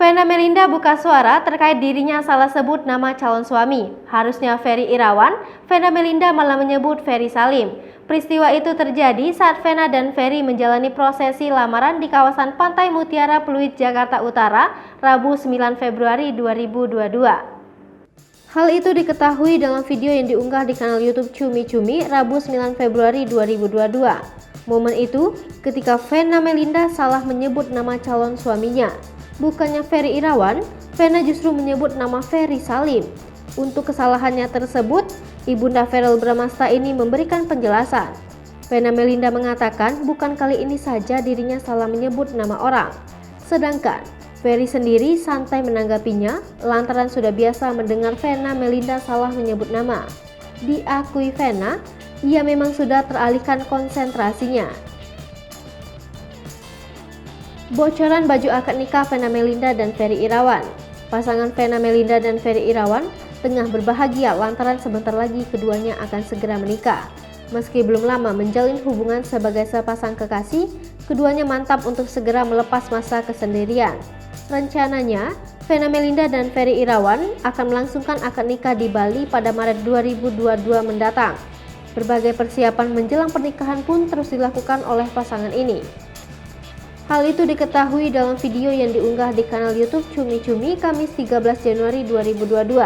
Vena Melinda buka suara terkait dirinya salah sebut nama calon suami. Harusnya Ferry Irawan, Vena Melinda malah menyebut Ferry Salim. Peristiwa itu terjadi saat Vena dan Ferry menjalani prosesi lamaran di kawasan Pantai Mutiara Pluit, Jakarta Utara, Rabu 9 Februari 2022. Hal itu diketahui dalam video yang diunggah di kanal YouTube Cumi Cumi Rabu 9 Februari 2022. Momen itu ketika Vena Melinda salah menyebut nama calon suaminya. Bukannya Ferry Irawan, Vena justru menyebut nama Ferry Salim. Untuk kesalahannya tersebut, Ibunda Verrell Bramasta ini memberikan penjelasan. Vena Melinda mengatakan bukan kali ini saja dirinya salah menyebut nama orang. Sedangkan Ferry sendiri santai menanggapinya lantaran sudah biasa mendengar Vena Melinda salah menyebut nama. Diakui Vena, ia memang sudah teralihkan konsentrasinya. Bocoran baju akad nikah Vena Melinda dan Ferry Irawan. Pasangan Vena Melinda dan Ferry Irawan tengah berbahagia lantaran sebentar lagi keduanya akan segera menikah. Meski belum lama menjalin hubungan sebagai sepasang kekasih, keduanya mantap untuk segera melepas masa kesendirian. Rencananya, Vena Melinda dan Ferry Irawan akan melangsungkan akad nikah di Bali pada Maret 2022 mendatang. Berbagai persiapan menjelang pernikahan pun terus dilakukan oleh pasangan ini. Hal itu diketahui dalam video yang diunggah di kanal YouTube Cumi Cumi Kamis 13 Januari 2022.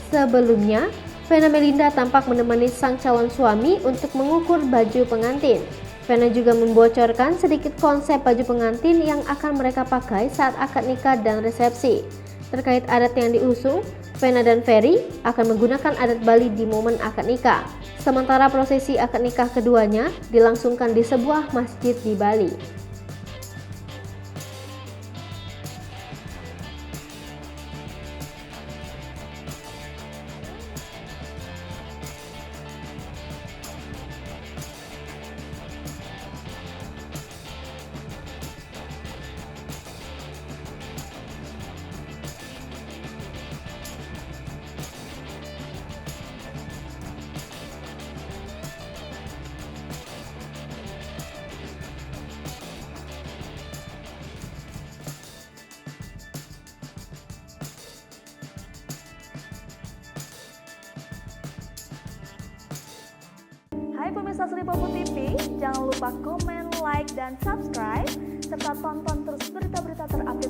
Sebelumnya, Vena Melinda tampak menemani sang calon suami untuk mengukur baju pengantin. Vena juga membocorkan sedikit konsep baju pengantin yang akan mereka pakai saat akad nikah dan resepsi. Terkait adat yang diusung, Vena dan Ferry akan menggunakan adat Bali di momen akad nikah. Sementara prosesi akad nikah keduanya dilangsungkan di sebuah masjid di Bali. Hai pemirsa Sri Popo TV, jangan lupa komen, like, dan subscribe, serta tonton terus berita-berita terupdate